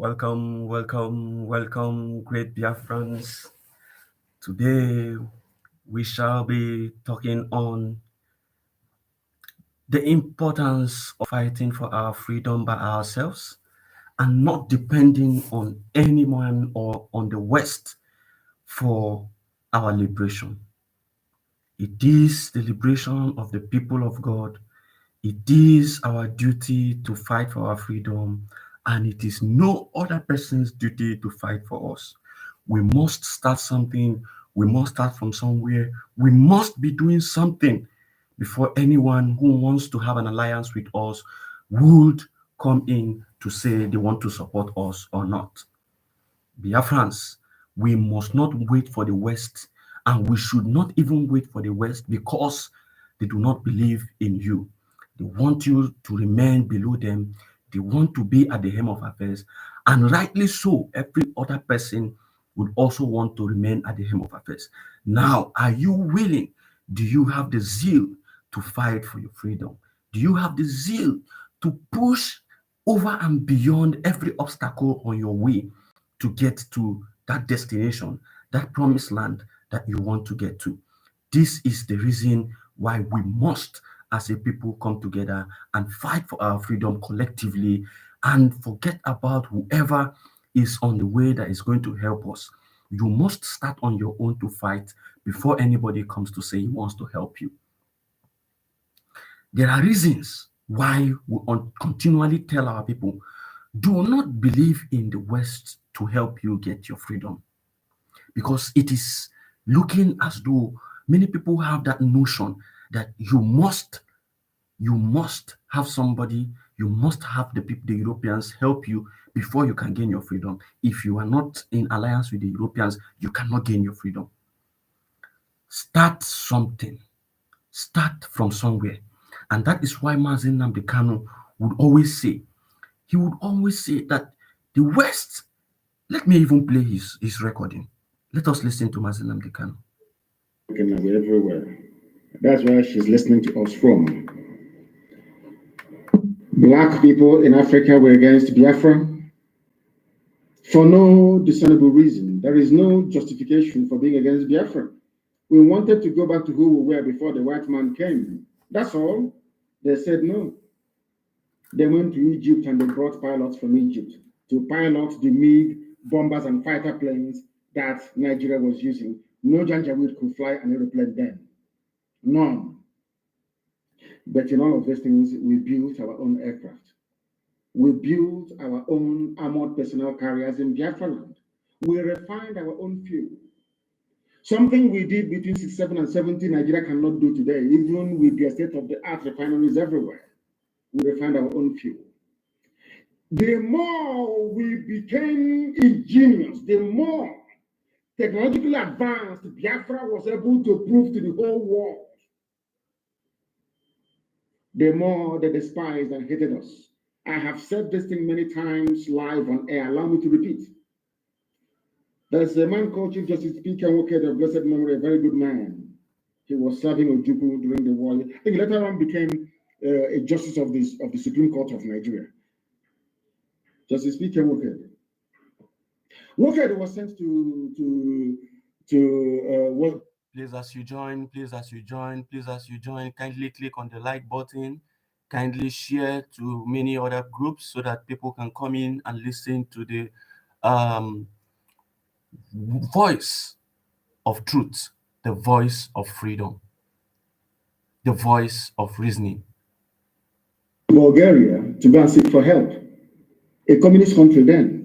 Welcome, welcome, welcome, great Biafrans. Today we shall be talking on the importance of fighting for our freedom by ourselves and not depending on anyone or on the West for our liberation. It is the liberation of the people of God. It is our duty to fight for our freedom, and it is no other person's duty to fight for us. We must start something. We must start from somewhere. We must be doing something before anyone who wants to have an alliance with us would come in to say they want to support us or not. Biafrans, we must not wait for the West, and we should not even wait for the West because they do not believe in you. They want you to remain below them. They want to be at the helm of affairs. And rightly so, every other person would also want to remain at the helm of affairs. Now, are you willing? Do you have the zeal to fight for your freedom? Do you have the zeal to push over and beyond every obstacle on your way to get to that destination, that promised land that you want to get to? This is the reason why we must, as a people, come together and fight for our freedom collectively and forget about whoever is on the way that is going to help us. You must start on your own to fight before anybody comes to say he wants to help you. There are reasons why we continually tell our people, do not believe in the West to help you get your freedom, because it is looking as though many people have that notion that you must have somebody, you must have the people, the Europeans help you before you can gain your freedom. If you are not in alliance with the Europeans, you cannot gain your freedom. Start something, start from somewhere. And that is why Mazen Namdekano would always say, he would always say that the West, let me even play his recording. Let us listen to Mazen Namdekano. We're everywhere. That's where she's listening to us from. Black people in Africa were against Biafra for no discernible reason. There is no justification for being against Biafra. We wanted to go back to who we were before the white man came. That's all. They said no. They went to Egypt and they brought pilots from Egypt to pilot the MiG bombers and fighter planes that Nigeria was using. No Janjaweed could fly an aeroplane then. None. But in all of these things, we built our own aircraft. We built our own armored personnel carriers in Biafra land. We refined our own fuel. Something we did between 67 and 70, Nigeria cannot do today, even with their state-of-the-art refineries everywhere. We refined our own fuel. The more we became ingenious, the more technologically advanced Biafra was able to prove to the whole world, the more they despised and hated us. I have said this thing many times live on air. Allow me to repeat. There's a man called Chief Justice P.K. Nwokedi of blessed memory, a very good man. He was serving Ojukwu during the war. I think later on became a justice of the Supreme Court of Nigeria. Justice P.K. Nwokedi. Nwokedi was sent to what? Please, as you join, kindly click on the like button. Kindly share to many other groups so that people can come in and listen to the voice of truth, the voice of freedom, the voice of reasoning. Bulgaria to go and seek for help, a communist country then.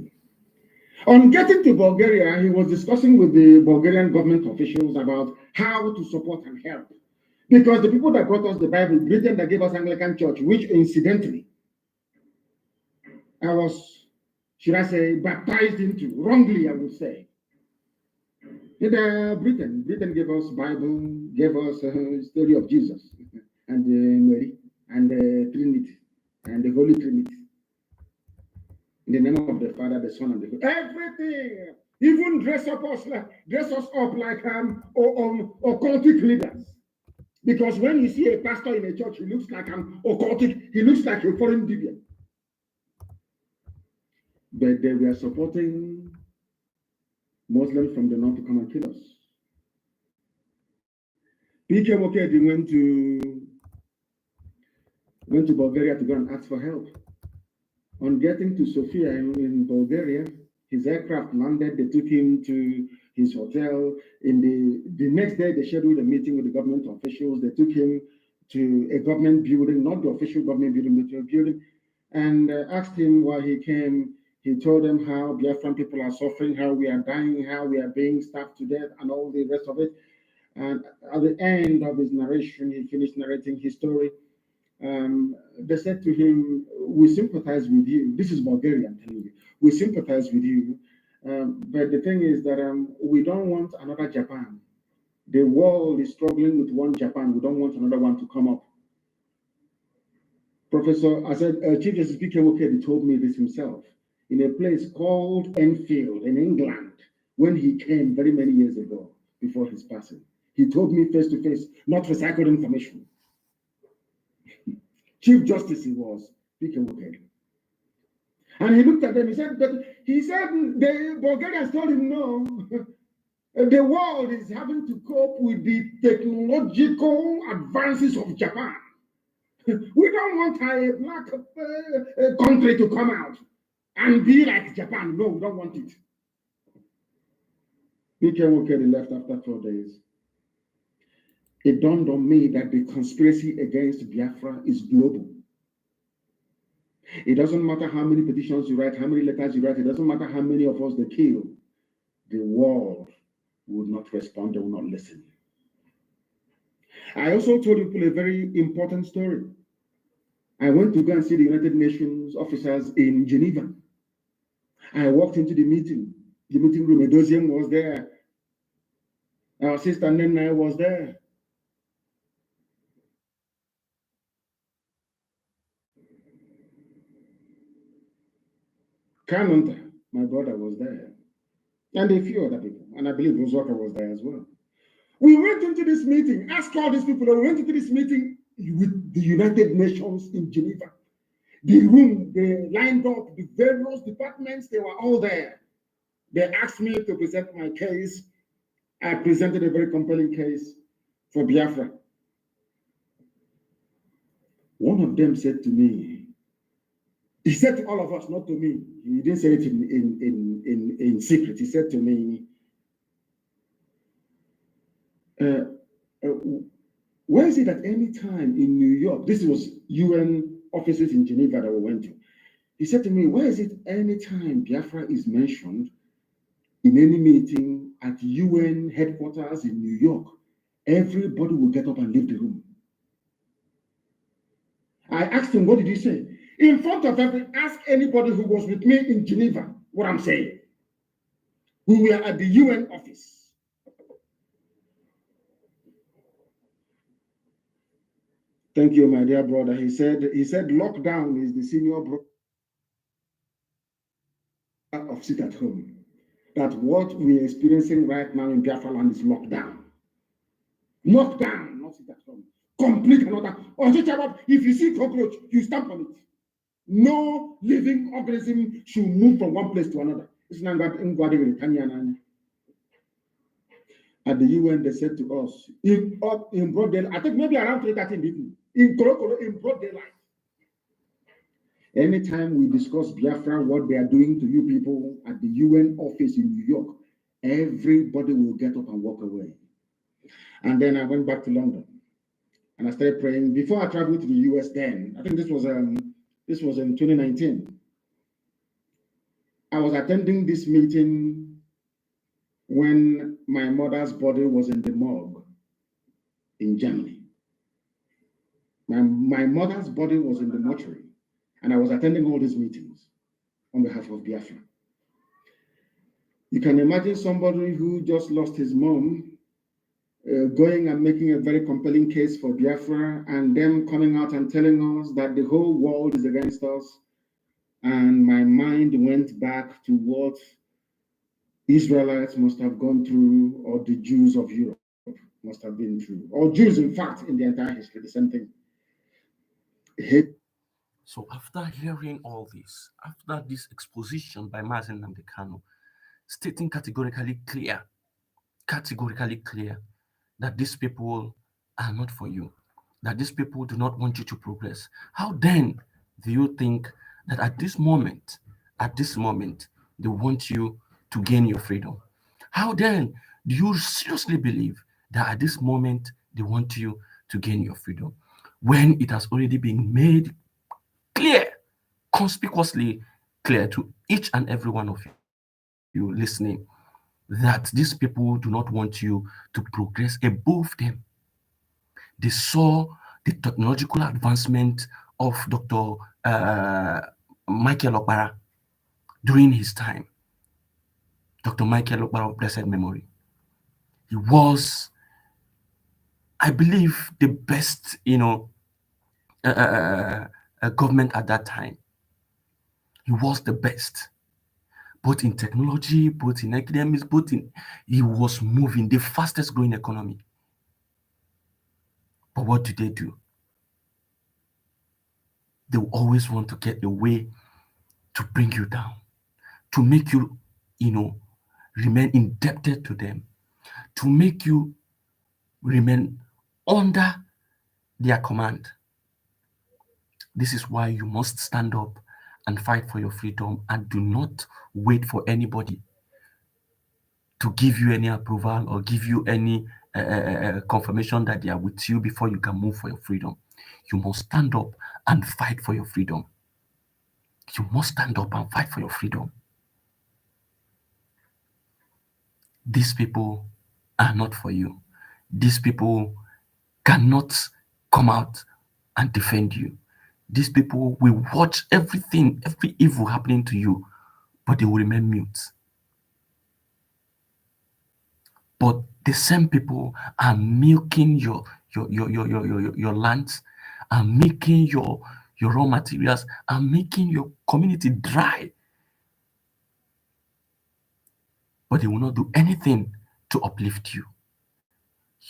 On getting to Bulgaria, he was discussing with the Bulgarian government officials about how to support and help. Because the people that brought us the Bible, Britain that gave us Anglican Church, which incidentally, I was, should I say, baptized into, wrongly I would say. Britain gave us Bible, gave us a story of Jesus and Mary and the Trinity and the Holy Trinity. In the name of the Father, the Son, and the Holy Spirit. Everything, even dress us up like occultic leaders. Because when you see a pastor in a church, he looks like an occultic, he looks like a foreign deviant. but they were supporting Muslims from the north to come and kill us. PK Mokedi went to Bulgaria to go and ask for help. On getting to Sofia in Bulgaria, his aircraft landed. They took him to his hotel. The next day, they scheduled a meeting with the government officials. They took him to a government building, not the official government building, but to a building, and asked him why he came. He told them how Biafran people are suffering, how we are dying, how we are being starved to death, and all the rest of it. And at the end of his narration, he finished narrating his story. They said to him, "We sympathize with you." This is Bulgaria, I'm telling you. We sympathize with you. But the thing is that we don't want another Japan. The world is struggling with one Japan. We don't want another one to come up. I said, Chief Justice P.K. Mokedi told me this himself in a place called Enfield in England when he came very many years ago before his passing. He told me face to face, not recycled information. Chief Justice he was, P.K. Mokedi. And he looked at them, he said, the Bulgarians told him no. The world is having to cope with the technological advances of Japan. We don't want a black country to come out and be like Japan. No, we don't want it. P.K. Mokedi left after 4 days. It dawned on me that the conspiracy against Biafra is global. It doesn't matter how many petitions you write, how many letters you write, it doesn't matter how many of us they kill. The world will not respond, they will not listen. I also told people a very important story. I went to go and see the United Nations officers in Geneva. I walked into the meeting room. Edoziem was there. Our sister Nena was there. Kanunta, my brother, was there. And a few other people. And I believe Rozoka was there as well. We went into this meeting, asked all these people, we went into this meeting with the United Nations in Geneva. The room, they lined up, the various departments, they were all there. They asked me to present my case. I presented a very compelling case for Biafra. One of them said to me, he said to all of us, not to me, he didn't say it in secret, he said to me, where is it at any time in New York? This was UN offices in Geneva that we went to. He said to me, where is it any time Biafra is mentioned in any meeting at UN headquarters in New York, everybody will get up and leave the room. I asked him, what did he say? In front of ask anybody who was with me in Geneva what I'm saying. We were at the UN office. Thank you, my dear brother. He said lockdown is the senior brother of sit at home. That what we're experiencing right now in Biafra land is lockdown. Lockdown, not sit at home. Complete another. If you see cockroach, you stamp on it. No living organism should move from one place to another. At the UN, they said to us, in broad daylight, I think maybe around 3:30 in the evening, in broad daylight. Anytime we discuss Biafra, what they are doing to you people at the UN office in New York, everybody will get up and walk away. And then I went back to London and I started praying. Before I traveled to the US then, I think this was in 2019. I was attending this meeting when my mother's body was in the morgue in Germany. My mother's body was in the mortuary, and I was attending all these meetings on behalf of Biafra. You can imagine somebody who just lost his mom going and making a very compelling case for Biafra, and them coming out and telling us that the whole world is against us. And my mind went back to what Israelites must have gone through, or the Jews of Europe must have been through, or Jews, in fact, in the entire history, the same thing. So after hearing all this, after this exposition by Mazen Namdekano, stating categorically clear that these people are not for you, that these people do not want you to progress, how then do you think that at this moment, they want you to gain your freedom? How then do you seriously believe that at this moment they want you to gain your freedom when it has already been made clear, conspicuously clear to each and every one of you listening that these people do not want you to progress above them? They saw the technological advancement of Dr. Uh, Michael Okpara during his time. Dr. Michael Okpara of blessed memory. He was, I believe, the best, government at that time. He was the best, both in technology, both in academics, he was moving the fastest growing economy. But what do? They will always want to get a way to bring you down, to make you, you know, remain indebted to them, to make you remain under their command. This is why you must stand up and fight for your freedom and do not wait for anybody to give you any approval or give you any confirmation that they are with you before you can move for your freedom. You must stand up and fight for your freedom. You must stand up and fight for your freedom. These people are not for you. These people cannot come out and defend you. These people will watch everything, every evil happening to you, but they will remain mute. But the same people are milking your lands, are making your raw materials, are making your community dry, but they will not do anything to uplift you.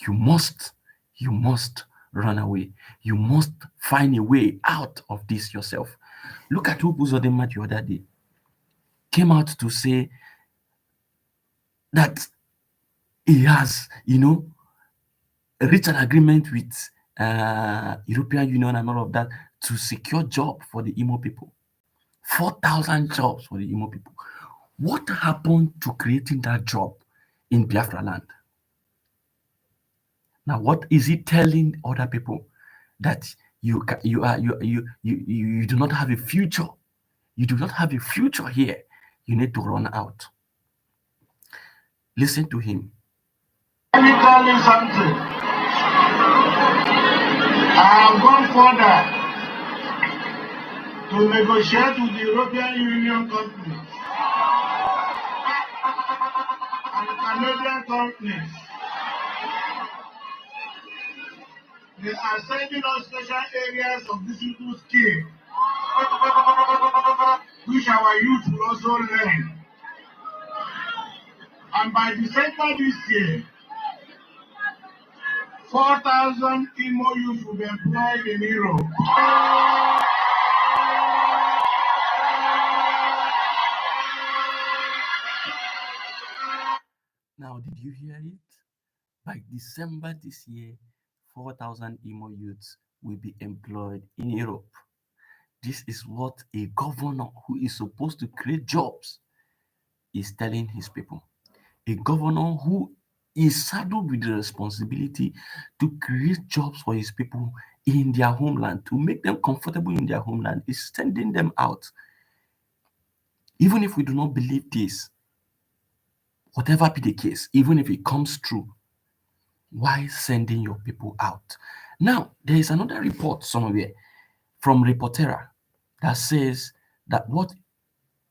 You must, you must run away. You must find a way out of this yourself. Look at who Uzodinma the other day came out to say that he has, reached an agreement with European Union and all of that to secure job for the Imo people. 4,000 jobs for the Imo people. What happened to creating that job in Biafra land? Now, what is he telling other people? That you do not have a future. You do not have a future here. You need to run out. Listen to him. Let me tell you something. I have gone further to negotiate with the European Union companies and Canadian companies. They are sending us special areas of digital skill, which our youth will also learn. And by December this year, 4,000 Imo youth will be employed in Europe. Now, did you hear it? By December this year, 4,000 Imo youths will be employed in Europe. This is what a governor who is supposed to create jobs is telling his people. A governor who is saddled with the responsibility to create jobs for his people in their homeland, to make them comfortable in their homeland, is sending them out. Even if we do not believe this, whatever be the case, even if it comes true, why sending your people out? Now, there is another report somewhere from Reportera that says that what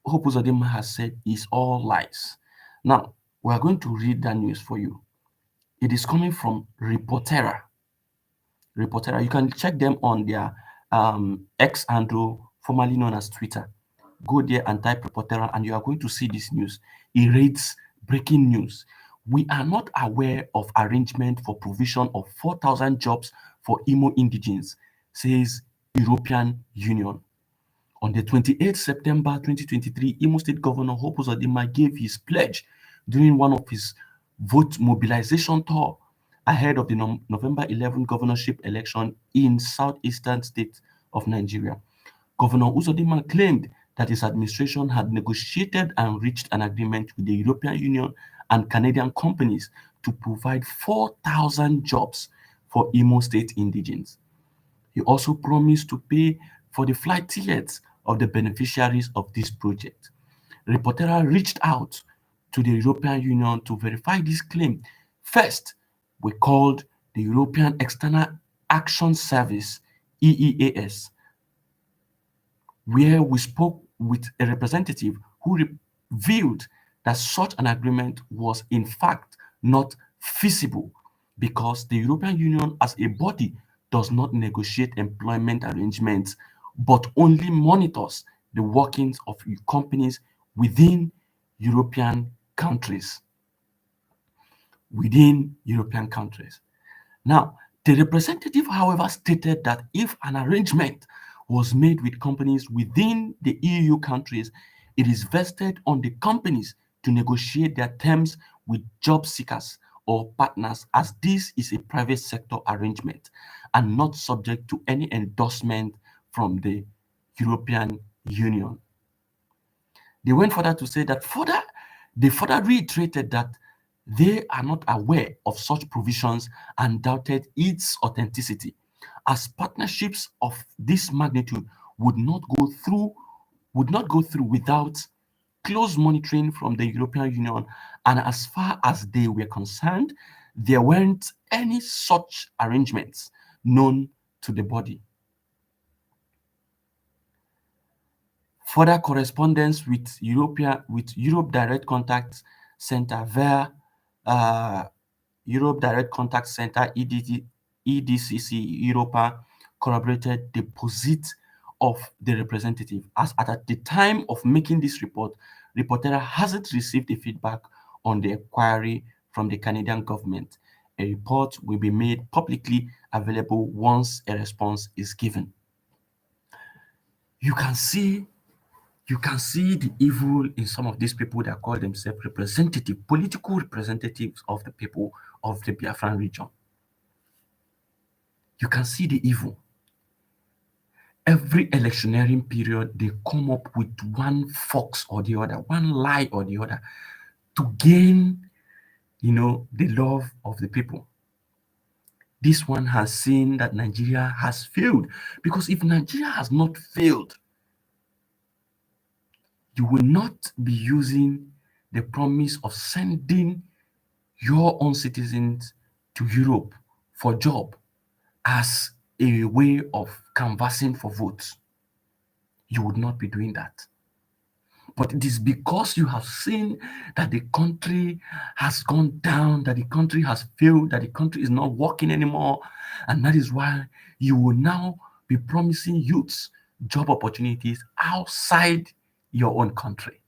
Hope Uzodinma has said is all lies. Now, we are going to read that news for you. It is coming from Reportera. Reportera, you can check them on their X handle, formerly known as Twitter. Go there and type Reportera, and you are going to see this news. It reads breaking news. We are not aware of arrangement for provision of 4,000 jobs for Imo indigenes, says European Union. On the 28th September 2023, Imo State Governor Hope Uzodinma gave his pledge during one of his vote mobilization tour ahead of the November 11 governorship election in southeastern state of Nigeria. Governor Uzodinma claimed that his administration had negotiated and reached an agreement with the European Union and Canadian companies to provide 4,000 jobs for Imo State indigents. He also promised to pay for the flight tickets of the beneficiaries of this project. Reportera reached out to the European Union to verify this claim. First, we called the European External Action Service, EEAS, where we spoke with a representative who revealed that such an agreement was in fact not feasible because the European Union as a body does not negotiate employment arrangements but only monitors the workings of companies within European countries. Within European countries. Now, the representative, however, stated that if an arrangement was made with companies within the EU countries, it is vested on the companies to negotiate their terms with job seekers or partners, as this is a private sector arrangement and not subject to any endorsement from the European Union. They went further to say that they further reiterated that they are not aware of such provisions and doubted its authenticity, as partnerships of this magnitude would not go through without close monitoring from the European Union. And as far as they were concerned, there weren't any such arrangements known to the body. Further correspondence with Europe Direct Contact Center via uh, Europe Direct Contact Center EDCC Europa corroborated the posit of the representative, as at the time of making this report, Reportera hasn't received a feedback on the inquiry from the Canadian government. A report will be made publicly available once a response is given. You can see you can see the evil in some of these people that call themselves political representatives of the people of the Biafran region. You can see the evil. Every electioneering period, they come up with one fox or the other, one lie or the other to gain, the love of the people. This one has seen that Nigeria has failed, because if Nigeria has not failed, you will not be using the promise of sending your own citizens to Europe for job as a way of canvassing for votes. You would not be doing that. But it is because you have seen that the country has gone down, that the country has failed, that the country is not working anymore. And that is why you will now be promising youths job opportunities outside your own country.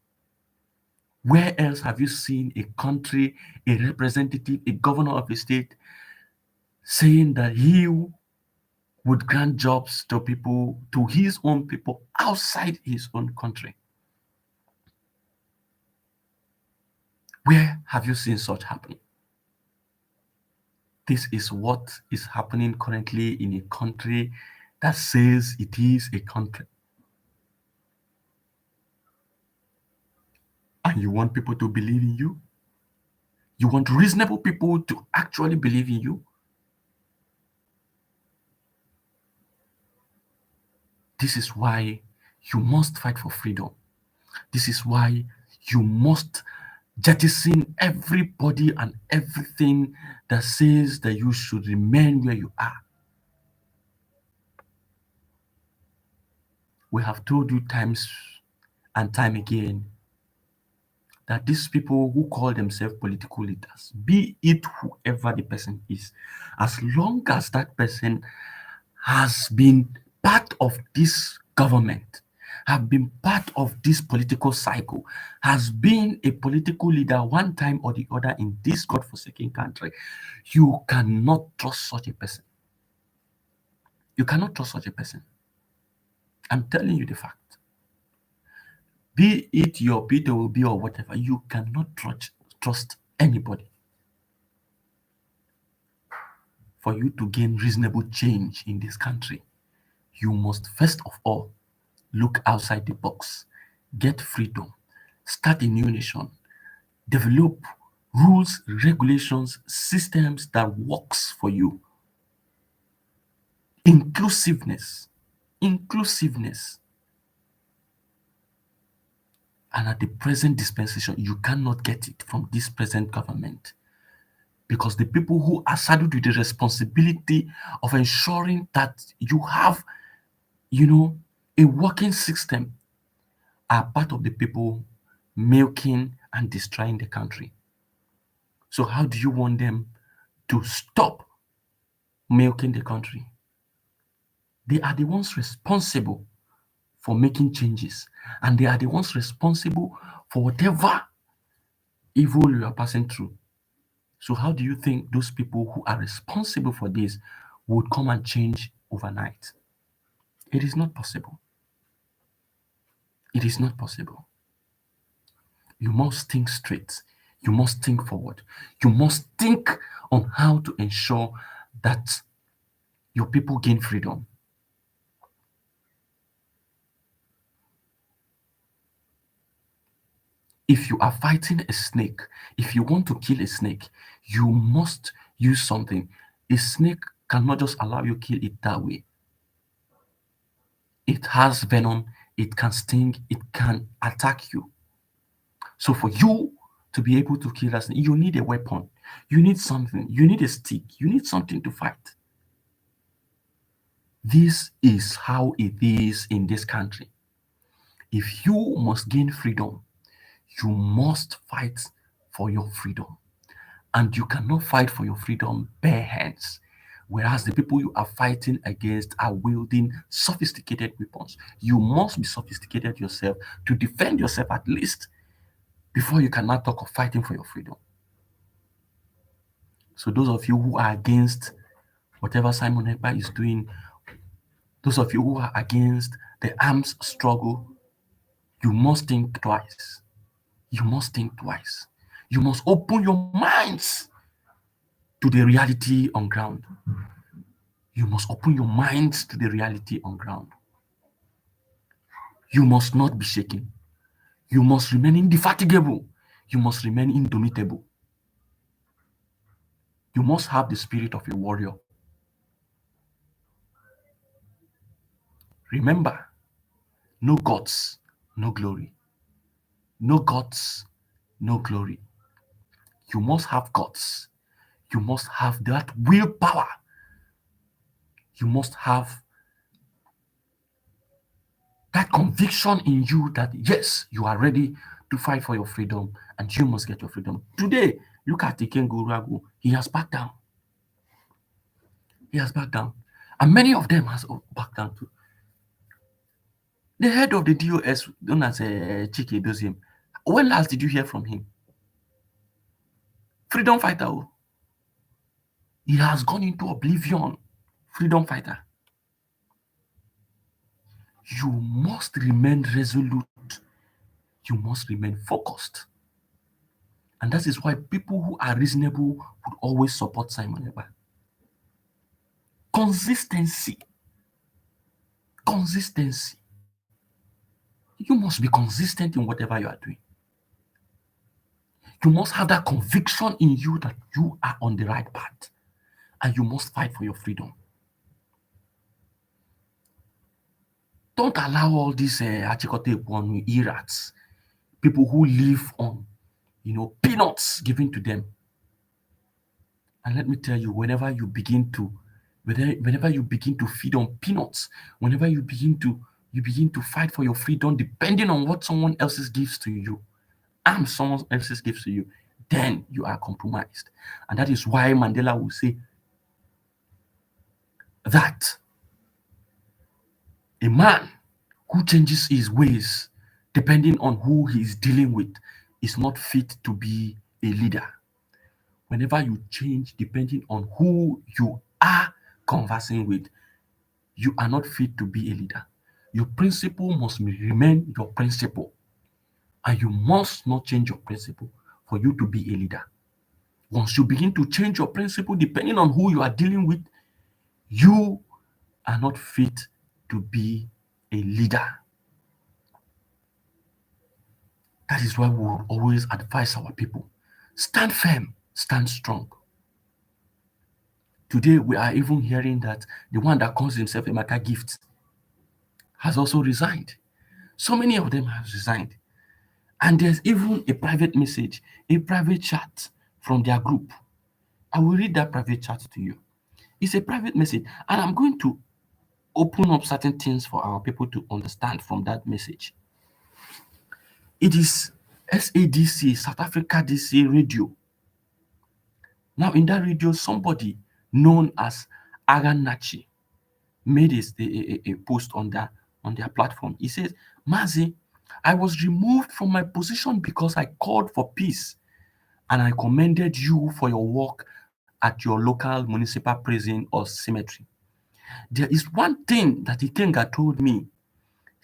Where else have you seen a country, a representative, a governor of a state saying that he would grant jobs to people, to his own people outside his own country? Where have you seen such happening? This is what is happening currently in a country that says it is a country. And you want people to believe in you? You want reasonable people to actually believe in you? This is why you must fight for freedom. This is why you must jettison everybody and everything that says that you should remain where you are. We have told you times and time again that these people who call themselves political leaders, be it whoever the person is, as long as that person has been part of this government, have been part of this political cycle, has been a political leader one time or the other in this godforsaken country, you cannot trust such a person. You cannot trust such a person. I'm telling you the fact. Be it your Peter will be or whatever, you cannot trust anybody. For you to gain reasonable change in this country, you must first of all look outside the box, get freedom, start a new nation, develop rules, regulations, systems that works for you. Inclusiveness, inclusiveness. And at the present dispensation, you cannot get it from this present government, because the people who are saddled with the responsibility of ensuring that you have, you know, a working system are part of the people milking and destroying the country. So how do you want them to stop milking the country? They are the ones responsible for making changes, and they are the ones responsible for whatever evil you are passing through. So how do you think those people who are responsible for this would come and change overnight? It is not possible. It is not possible. You must think straight. You must think forward. You must think on how to ensure that your people gain freedom. If you are fighting a snake, if you want to kill a snake, you must use something. A snake cannot just allow you kill it that way. It has venom, it can sting, it can attack you. So for you to be able to kill that snake, you need a weapon. You need something. You need a stick. You need something to fight. This is how it is in this country. If you must gain freedom, you must fight for your freedom. And you cannot fight for your freedom bare hands. Whereas the people you are fighting against are wielding sophisticated weapons. You must be sophisticated yourself to defend yourself at least before you can now talk of fighting for your freedom. So those of you who are against whatever Simon Ekpa is doing, those of you who are against the arms struggle, you must think twice. You must think twice. You must open your minds to the reality on ground. You must open your minds to the reality on ground. You must not be shaken. You must remain indefatigable. You must remain indomitable. You must have the spirit of a warrior. Remember, no gods, no glory. No gods, no glory. You must have gods. You must have that willpower. You must have that conviction in you that yes, you are ready to fight for your freedom and you must get your freedom. Today, look at Iken Guragu. He has backed down. He has backed down. And many of them has backed down too. The head of the DOS, known as Chike Doziem, when last did you hear from him? Freedom fighter. Oh. He has gone into oblivion. Freedom fighter. You must remain resolute. You must remain focused. And that is why people who are reasonable would always support Simon Ekpa. Consistency. Consistency. You must be consistent in whatever you are doing. You must have that conviction in you that you are on the right path and you must fight for your freedom. Don't allow all these Achikote Ekponu erats, people who live on, peanuts given to them. And let me tell you, whenever you begin to feed on peanuts, whenever you begin to fight for your freedom, depending on what someone else's gives to you, and someone else's gives to you, then you are compromised. And that is why Mandela will say that a man who changes his ways depending on who he is dealing with is not fit to be a leader. Whenever you change depending on who you are conversing with, you are not fit to be a leader. Your principle must remain your principle. And you must not change your principle for you to be a leader. Once you begin to change your principle, depending on who you are dealing with, you are not fit to be a leader. That is why we will always advise our people, stand firm, stand strong. Today, we are even hearing that the one that calls himself a Maka Gift has also resigned. So many of them have resigned. And there's even a private message, a private chat from their group. I will read that private chat to you. It's a private message, and I'm going to open up certain things for our people to understand from that message. It is SADC, South Africa DC radio. Now, in that radio, somebody known as Aganachi made a post on their platform. He says, Mazi, I was removed from my position because I called for peace and I commended you for your work at your local municipal prison or cemetery. There is one thing that Ikenga told me.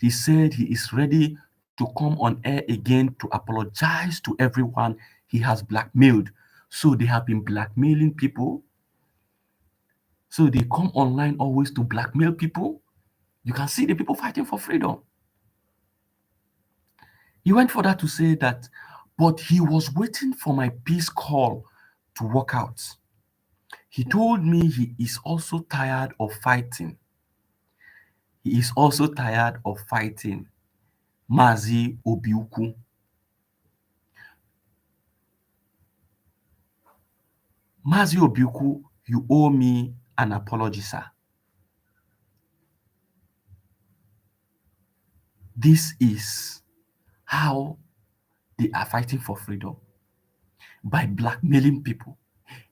He said he is ready to come on air again to apologize to everyone he has blackmailed. So they have been blackmailing people. So they come online always to blackmail people. You can see the people fighting for freedom. He went further to say that, but he was waiting for my peace call to work out. He told me he is also tired of fighting. He is also tired of fighting. Mazi Obiuku. Mazi Obiuku, you owe me an apology, sir. This is how they are fighting for freedom, by blackmailing people.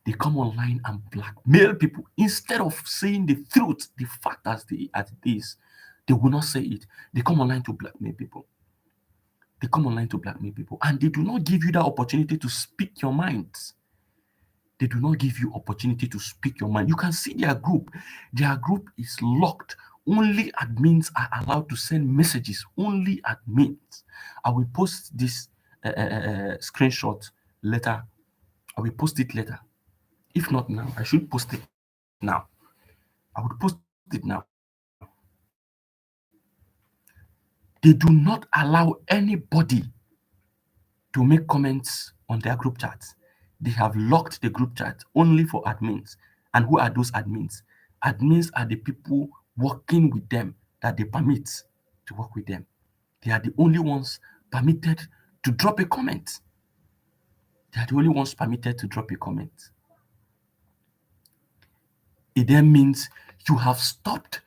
They come online and blackmail people instead of saying the truth, the fact as it is. They will not say it. They come online to blackmail people. They come online to blackmail people, and they do not give you that opportunity to speak your minds. They do not give you opportunity to speak your mind. You can see their group. Their group is locked. Only admins are allowed to send messages. Only admins. I will post this screenshot later. I will post it later. If not now, I should post it now. I would post it now. They do not allow anybody to make comments on their group chat. They have locked the group chat only for admins. And who are those admins? Admins are the people working with them that they permit to work with them. They are the only ones permitted to drop a comment. They are the only ones permitted to drop a comment. It then means you have stopped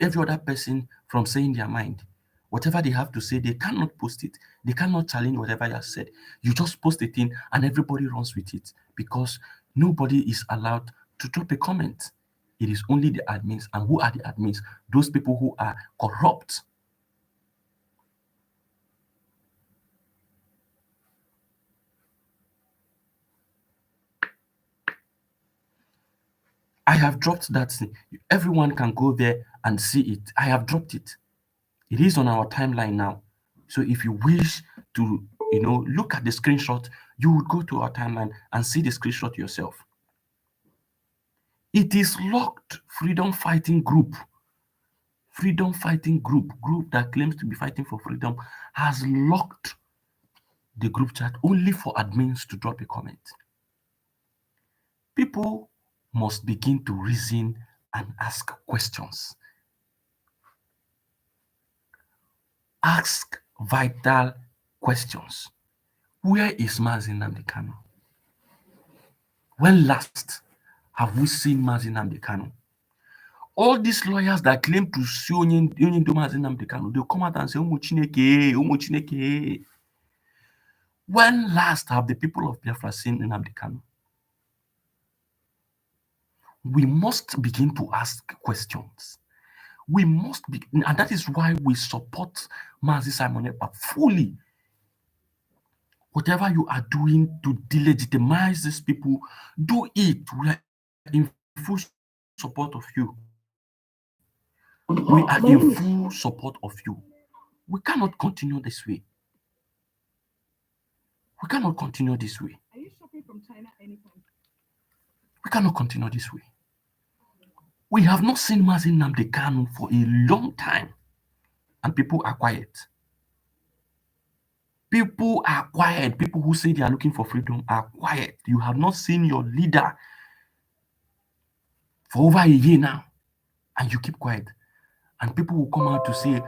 every other person from saying their mind. Whatever they have to say, they cannot post it. They cannot challenge whatever you have said. You just post a thing and everybody runs with it because nobody is allowed to drop a comment. It is only the admins. And who are the admins? Those people who are corrupt. I have dropped that thing. Everyone can go there and see it. I have dropped it. It is on our timeline now. So if you wish to, look at the screenshot, you would go to our timeline and see the screenshot yourself. It is locked. Freedom fighting group that claims to be fighting for freedom has locked the group chat only for admins to drop a comment. People must begin to reason and ask questions. Ask vital questions. Where is Mazi Nnamdi Kanu? When last have we seen Mazi Nnamdi Kanu? All these lawyers that claim to sue Onye Mazi Nnamdi Kanu, they'll come out and say, Umu Chineke, Umu Chineke. When last have the people of Biafra seen Nnamdi Kanu? We must begin to ask questions. We must be, and that is why we support Mazi Simon Ekpa fully. Whatever you are doing to delegitimize these people, do it. We are in full support of you. We are in full support of you. We cannot continue this way. We cannot continue this way. We cannot continue this way. We have not seen Mazin Nnamdi Kanu for a long time, and people are quiet. People are quiet. People who say they are looking for freedom are quiet. You have not seen your leader for over a year now, and you keep quiet. And people will come out to say,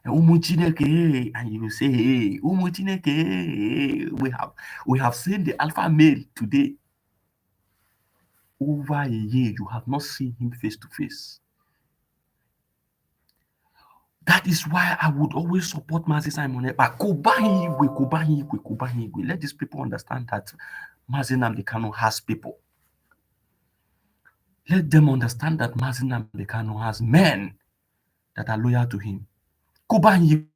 Umu Chineke, and you will say, hey, Umu Chineke, we have seen the alpha male today. Over a year, you have not seen him face to face. That is why I would always support Mazi Simon Ekpa. Kubahi. Let these people understand that Mazi Nnamdi Kanu has people. Let them understand that Mazi Nnamdi Kanu has men that are loyal to him. Kubahi.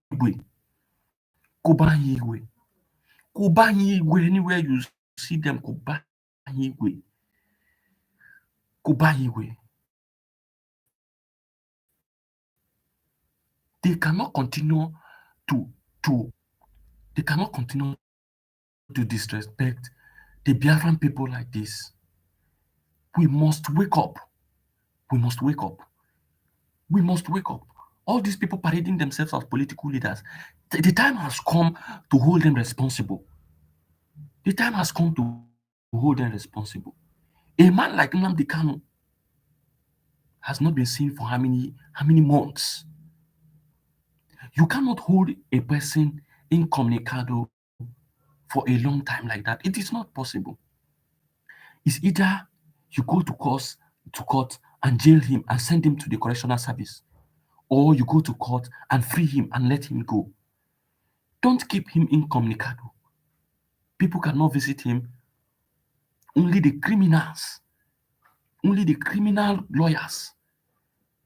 Anywhere you see them, Kubahi. They cannot continue to disrespect the Biafran people like this. We must wake up. We must wake up. We must wake up. All these people parading themselves as political leaders, the time has come to hold them responsible. The time has come to hold them responsible. A man like Nnamdi Kanu has not been seen for how many months? You cannot hold a person incommunicado for a long time like that. It is not possible. It's either you go to court and jail him and send him to the correctional service, or you go to court and free him and let him go. Don't keep him incommunicado. People cannot visit him. Only the criminals, only the criminal lawyers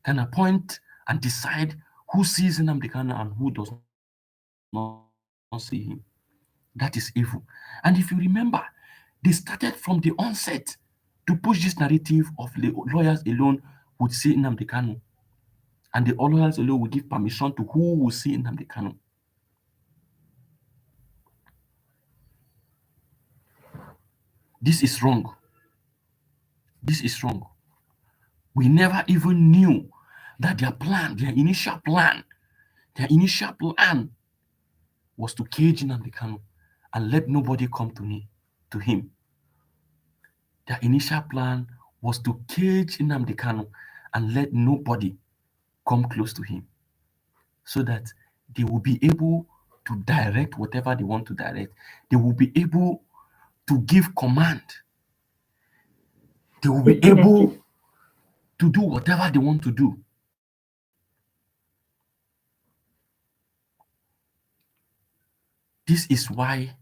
can appoint and decide who sees Nnamdi Kanu and who does not see him. That is evil. And if you remember, they started from the onset to push this narrative of the lawyers alone would see Nnamdi Kanu, and the lawyers alone will give permission to who will see Nnamdi Kanu. This is wrong. This is wrong. We never even knew that their initial plan was to cage Nnamdi Kanu and let nobody come to him. Their initial plan was to cage Nnamdi Kanu and let nobody come close to him, so that they will be able to direct whatever they want to direct. They will be able to give command. They will be able to do whatever they want to do. This is why,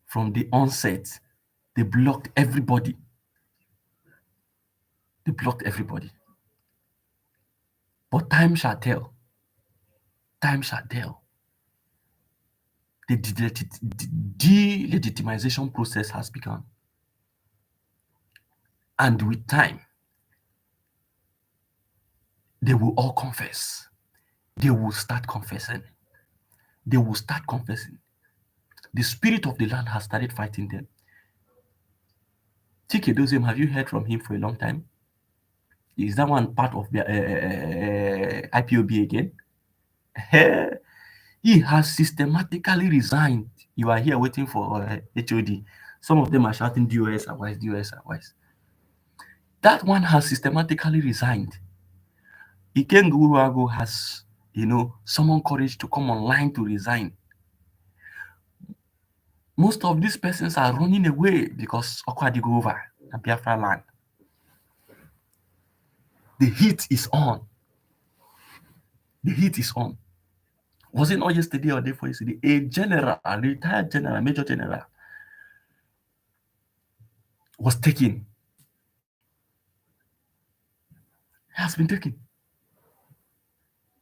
from the onset, they blocked everybody. They blocked everybody. But time shall tell. Time shall tell. The delegitimization process has begun. And with time, they will all confess. They will start confessing. They will start confessing. The spirit of the land has started fighting them. Chike Dozem, have you heard from him for a long time? Is that one part of the IPOB again? He has systematically resigned. You are here waiting for HOD. Some of them are shouting DOS are wise, DOS are wise. That one has systematically resigned. Iken Guruago has, summoned courage to come online to resign. Most of these persons are running away because Okwadi go over the Biafra land. The heat is on. The heat is on. Was it not yesterday or day before yesterday? A general, a retired general, major general, was taken. Has been taken.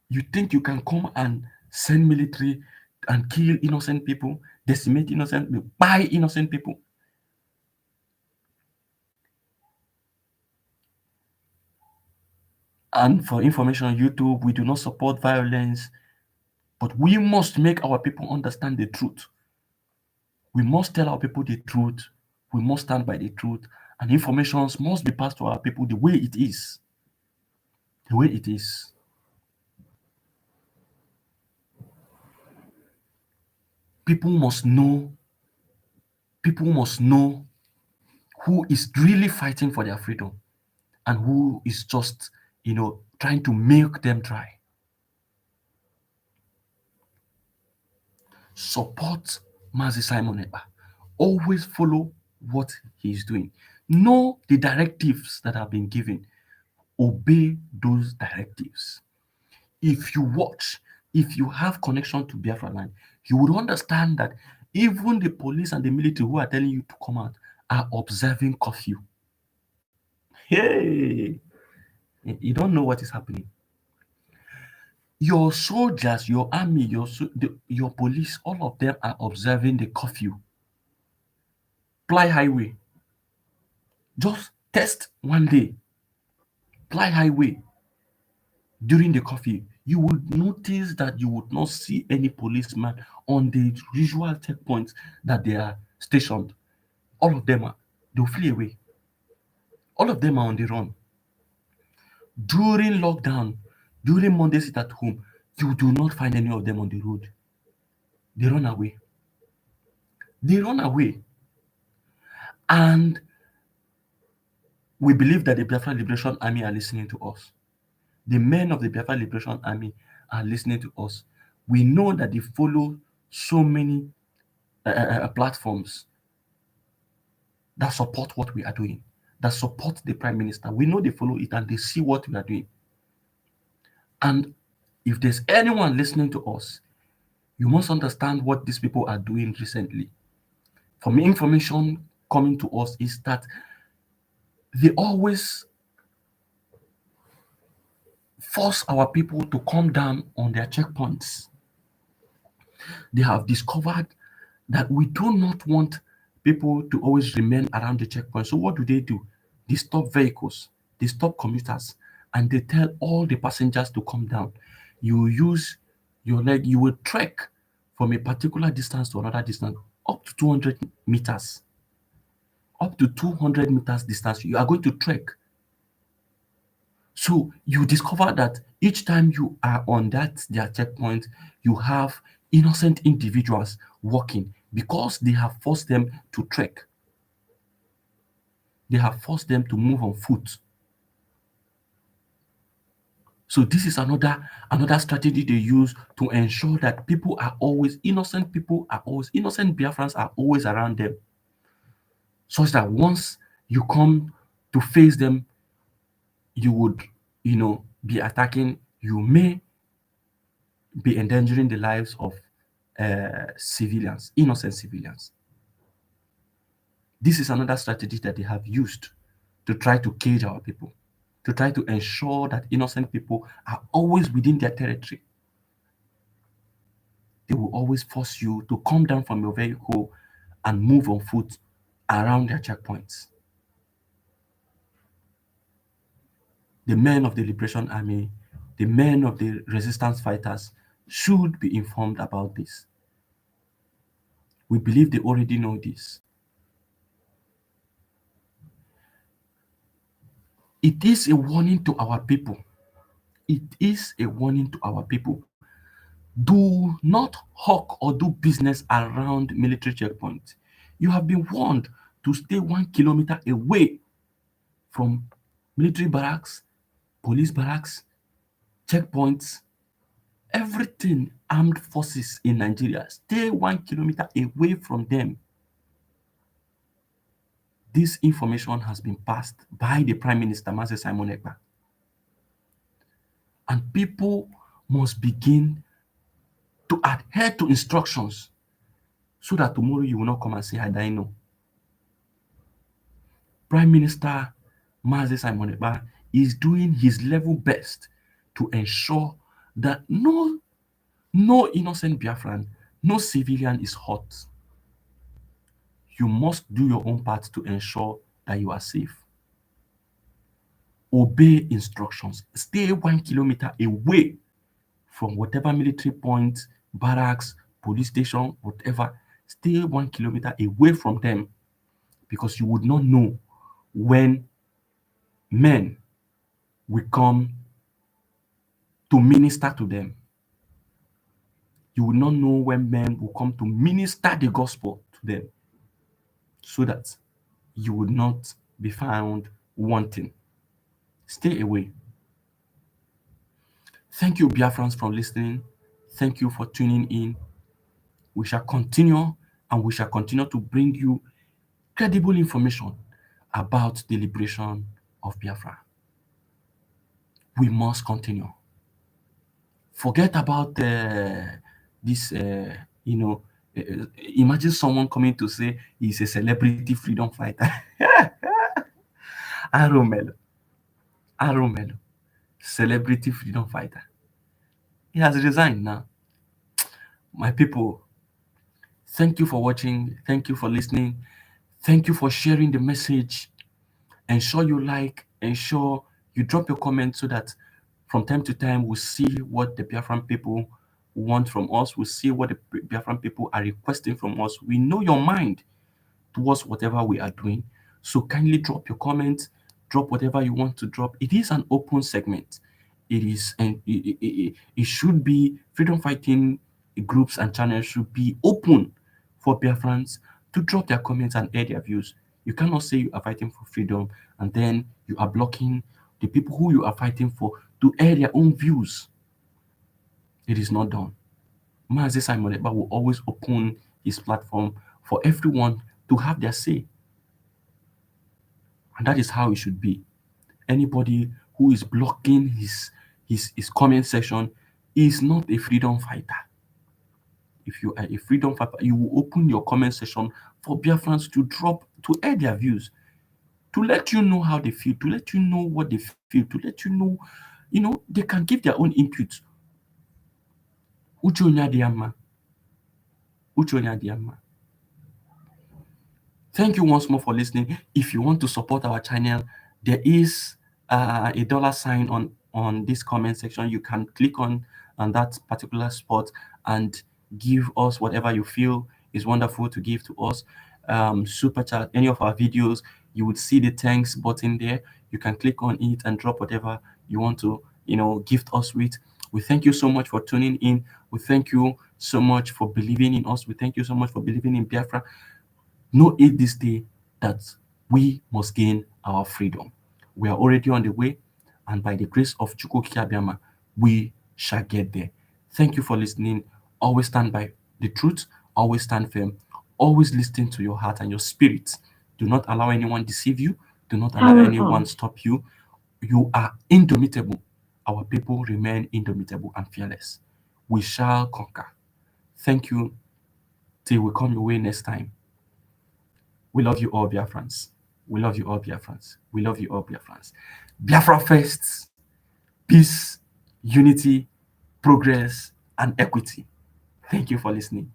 You think you can come and send military and kill innocent people, decimate innocent people, buy innocent people? And for information on YouTube, we do not support violence, But we must make our people understand the truth. We must tell our people the truth. We must stand by the truth. And information must be passed to our people the way it is. The way it is. People must know, people must know who is really fighting for their freedom and who is just, trying to make them try. Support Mazi Simon Ekpa. Always follow what he is doing. Know the directives that have been given. Obey those directives. If you watch, if you have connection to Biafra land, you would understand that even the police and the military who are telling you to come out are observing curfew. Hey, you don't know what is happening. Your soldiers, your army, your police, all of them are observing the curfew. Ply highway, just test one day. Ply highway during the curfew. You would notice that you would not see any policeman on the usual checkpoints that they are stationed. All of them they'll flee away. All of them are on the run. During lockdown, during Monday sit at home, you do not find any of them on the road. They run away. They run away. And we believe that the Biafra Liberation Army are listening to us. The men of the Biafra Liberation Army are listening to us. We know that they follow so many platforms that support what we are doing, that support the Prime Minister. We know they follow it and they see what we are doing. And if there's anyone listening to us, you must understand what these people are doing recently. From information coming to us is that they always force our people to come down on their checkpoints. They have discovered that we do not want people to always remain around the checkpoint. So what do? They stop vehicles, they stop commuters, and they tell all the passengers to come down. You use your leg, you will trek from a particular distance to another distance, up to 200 meters. Up to 200 meters distance, you are going to trek. So you discover that each time you are on that their checkpoint, you have innocent individuals walking because they have forced them to trek. They have forced them to move on foot. So this is another strategy they use to ensure that people are always innocent. People are always innocent. Biafrans are always around them, such that once you come to face them, you would, be attacking. You may be endangering the lives of civilians, innocent civilians. This is another strategy that they have used to try to cage our people, to try to ensure that innocent people are always within their territory. They will always force you to come down from your vehicle and move on foot around their checkpoints. The men of the Liberation Army, the men of the resistance fighters should be informed about this. We believe they already know this. It is a warning to our people. It is a warning to our people. Do not hawk or do business around military checkpoints. You have been warned to stay 1 kilometer away from military barracks, police barracks, checkpoints, everything armed forces in Nigeria. Stay 1 kilometer away from them. This information has been passed by the Prime Minister, Mazi Simon Ekpa. And people must begin to adhere to instructions so that tomorrow you will not come and say, I die no. Prime Minister Mazi Simon Ekpa is doing his level best to ensure that no innocent Biafran, no civilian is hurt. You must do your own part to ensure that you are safe. Obey instructions. Stay 1 kilometer away from whatever military point, barracks, police station, whatever. Stay 1 kilometer away from them, because you would not know when men will come to minister to them. You will not know when men will come to minister the gospel to them, so that you would not be found wanting. Stay away. Thank you, Biafrans, for listening. Thank you for tuning in. We shall continue, and we shall continue to bring you credible information about the liberation of Biafra. We must continue. Forget about this, imagine someone coming to say he's a celebrity freedom fighter. Aromel, Aromel, celebrity freedom fighter. He has resigned now. My people, thank you for watching. Thank you for listening. Thank you for sharing the message. Ensure you like, ensure you drop your comments, so that from time to time we'll see what the Biafran people want from us. We'll see what the Biafran people are requesting from us. We know your mind towards whatever we are doing. So kindly drop your comments, drop whatever you want to drop. It is an open segment. It is, and it should be, freedom fighting groups and channels should be open for Biafrans to drop their comments and air their views. You cannot say you are fighting for freedom and then you are blocking the people who you are fighting for to air their own views. It is not done. Mazi Simon Ekpa will always open his platform for everyone to have their say. And that is how it should be. Anybody who is blocking his comment section is not a freedom fighter. If you are a freedom fighter, you will open your comment section for Biafrans to drop, to air their views, to let you know how they feel, to let you know what they feel, to let you know, they can give their own input. Uche onye adịghị mma. Uche onye adịghị mma. Thank you once more for listening. If you want to support our channel, there is a dollar sign on this comment section. You can click on that particular spot and give us whatever you feel is wonderful to give to us. Super chat, any of our videos, you would see the thanks button there. You can click on it and drop whatever you want to, gift us with. We thank you so much for tuning in. We thank you so much for believing in us. We thank you so much for believing in Biafra. Know it this day that we must gain our freedom. We are already on the way, and by the grace of Chukwu Kiabiama, we shall get there. Thank you for listening. Always stand by the truth, always stand firm, always listen to your heart and your spirit. Do not allow anyone deceive you, do not allow anyone stop you. You are indomitable. Our people remain indomitable and fearless. We shall conquer. Thank you. Till we come your way next time. We love you all, Biafrans. We love you all, Biafrans. We love you all, Biafrans. Biafra first. Peace, unity, progress, and equity. Thank you for listening.